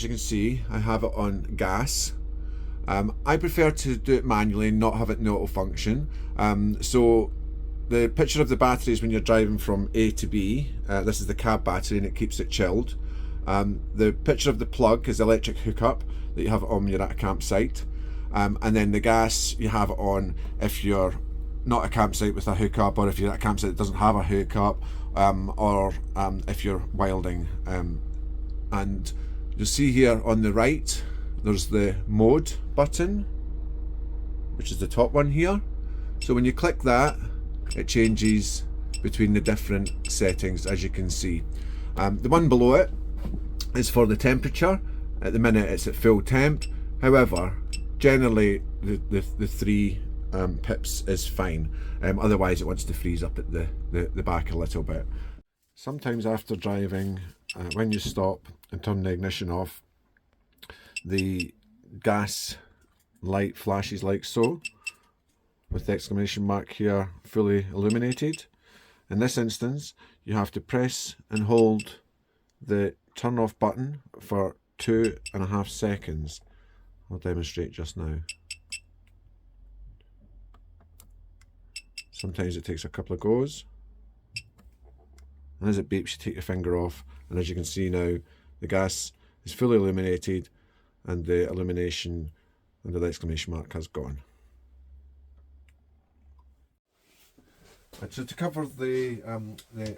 you can see, I have it on gas. I prefer to do it manually and not have it in auto function. So the picture of the battery is when you're driving from A to B. This is the cab battery and it keeps it chilled. The picture of the plug is the electric hookup that you have on when you're at a campsite. And then the gas you have it on if you're not a campsite with a hookup, or if you're at a campsite that doesn't have a hookup, or if you're wilding. And you'll see here on the right there's the mode button, which is the top one here. So when you click that, it changes between the different settings, as you can see. The one below it is for the temperature. At the minute it's at full temp. However, generally the 3 pips is fine. Otherwise it wants to freeze up at the back a little bit. Sometimes after driving, when you stop and turn the ignition off, the gas light flashes like so, with the exclamation mark here fully illuminated. In this instance, you have to press and hold the turn off button for 2.5 seconds. I'll demonstrate just now. Sometimes it takes a couple of goes, and as it beeps you take your finger off, and as you can see now the gas is fully illuminated and the illumination under the exclamation mark has gone. So to cover the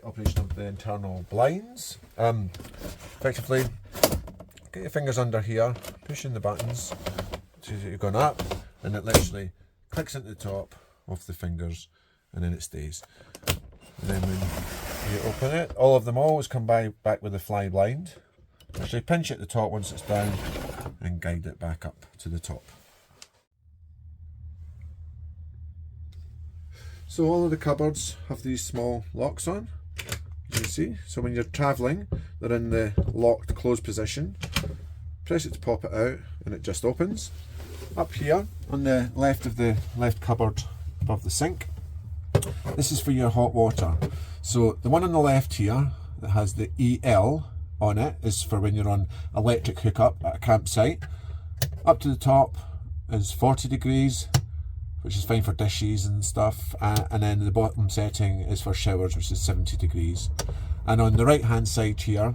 operation of the internal blinds, effectively get your fingers under here, push in the buttons so that you're going up, and it literally clicks into the top of the fingers and then it stays. And then when you open it, all of them always come back with a fly blind. Actually pinch it at the top once it's down and guide it back up to the top. So all of the cupboards have these small locks on, as you see. So when you're travelling, they're in the locked closed position. Press it to pop it out and it just opens. Up here on the left of the left cupboard above the sink, this is for your hot water. So the one on the left here that has the EL on it is for when you're on electric hookup at a campsite. Up to the top is 40 degrees, which is fine for dishes and stuff, and then the bottom setting is for showers, which is 70 degrees. And on the right hand side here,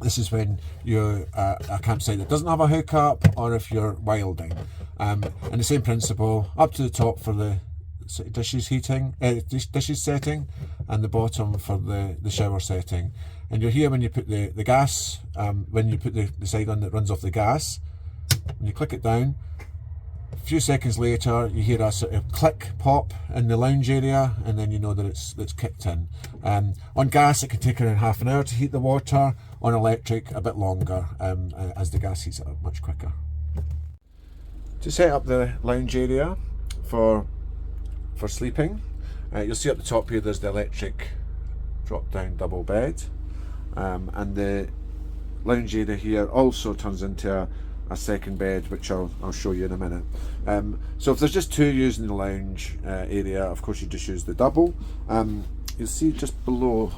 this is when you're a campsite that doesn't have a hookup, or if you're wilding. And the same principle, up to the top for the dishes heating, dishes setting, and the bottom for the shower setting. And you're here when you put the gas, when you put the side on that runs off the gas. When you click it down, a few seconds later you hear a sort of click pop in the lounge area, and then you know that it's kicked in. On gas it can take around half an hour to heat the water, on electric a bit longer, as the gas heats it up much quicker. To set up the lounge area for sleeping, you'll see up the top here there's the electric drop down double bed, and the lounge area here also turns into a second bed, which I'll show you in a minute. So if there's just 2 using the lounge area, of course you just use the double. You'll see just below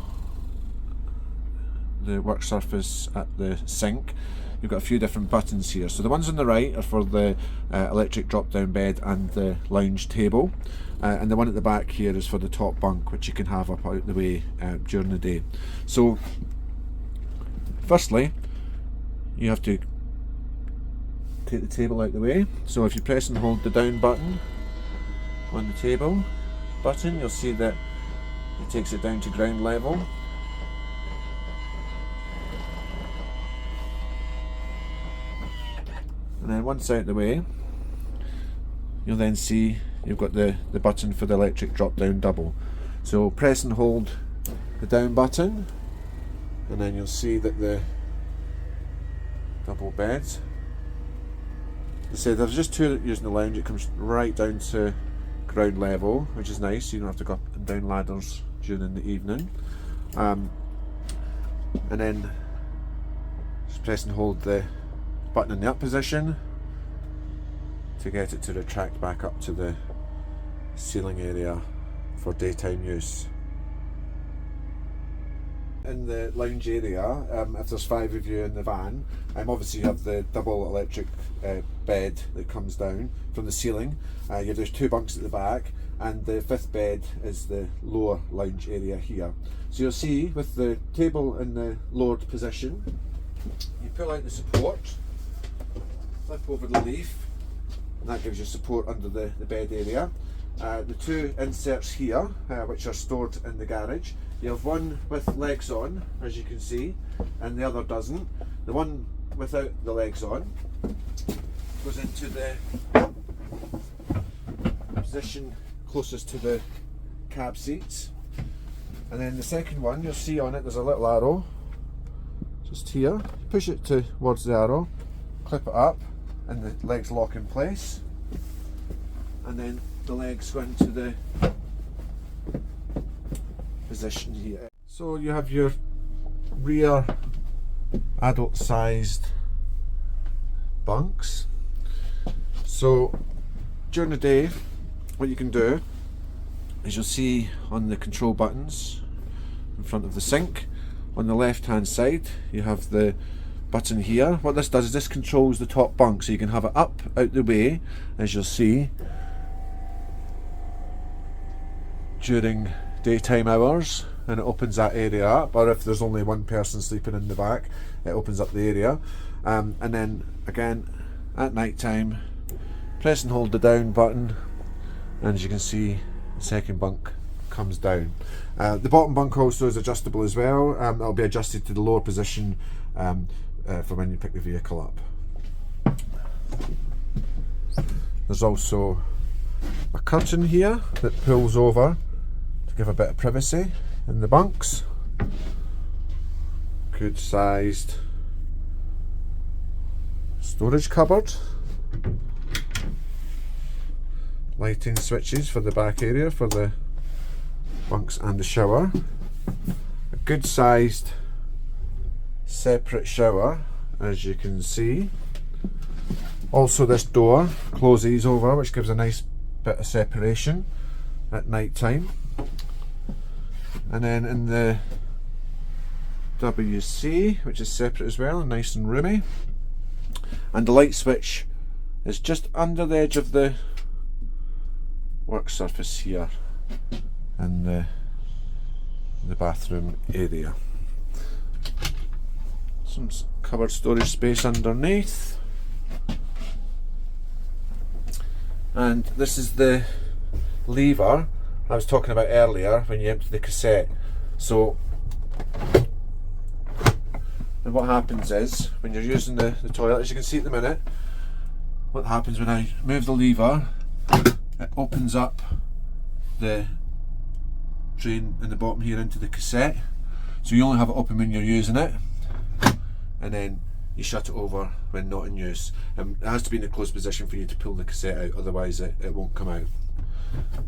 the work surface at the sink, you've got a few different buttons here. So the ones on the right are for the electric drop down bed and the lounge table, and the one at the back here is for the top bunk, which you can have up out the way during the day. So firstly you have to take the table out the way. So if you press and hold the down button on the table button, you'll see that it takes it down to ground level. And then once out the way, you'll then see you've got the button for the electric drop down double. So press and hold the down button, and then you'll see that the double beds, I say there's just 2 using the lounge, it comes right down to ground level, which is nice, so you don't have to go up and down ladders during the evening. And then just press and hold the button in the up position to get it to retract back up to the ceiling area for daytime use. in the lounge area, if there's 5 of you in the van, obviously you have the double electric bed that comes down from the ceiling. There's 2 bunks at the back, and the 5th bed is the lower lounge area here. So you'll see with the table in the lowered position, you pull out the support, flip over the leaf, and that gives you support under the bed area. The 2 inserts here, which are stored in the garage. You have one with legs on, as you can see, and the other doesn't. The one without the legs on goes into the position closest to the cab seats, and then the second one, you'll see on it there's a little arrow just here. Push it towards the arrow, clip it up, and the legs lock in place, and then the legs go into the position here. So you have your rear adult sized bunks. So during the day, what you can do is you'll see on the control buttons in front of the sink, on the left hand side you have the button here. What this does is this controls the top bunk, so you can have it up out the way, as you'll see, during daytime hours, and it opens that area up, or if there's only one person sleeping in the back, it opens up the area. And then again at night time, press and hold the down button, and as you can see, the second bunk comes down. The bottom bunk also is adjustable as well. It'll be adjusted to the lower position for when you pick the vehicle up. There's also a curtain here that pulls over to give a bit of privacy in the bunks. Good sized storage cupboard. Lighting switches for the back area for the bunks and the shower. A good sized separate shower, as you can see. Also this door closes over, which gives a nice bit of separation at night time. And then in the WC, which is separate as well and nice and roomy, and the light switch is just under the edge of the work surface here in the bathroom area. Some cupboard storage space underneath, and this is the lever I was talking about earlier when you empty the cassette. So and what happens is, when you're using the toilet, as you can see at the minute, what happens when I move the lever, it opens up the drain in the bottom here into the cassette. So you only have it open when you're using it, and then you shut it over when not in use. It has to be in a closed position for you to pull the cassette out, otherwise it won't come out.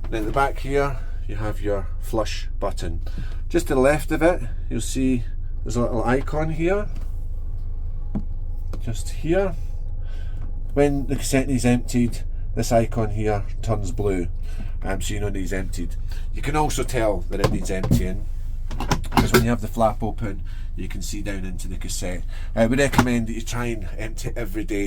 Then at the back here you have your flush button. Just to the left of it, you'll see there's a little icon here, just here. When the cassette is emptied, this icon here turns blue, so you know it needs emptied. You can also tell that it needs emptying because when you have the flap open, you can see down into the cassette. We recommend that you try and empty it every day.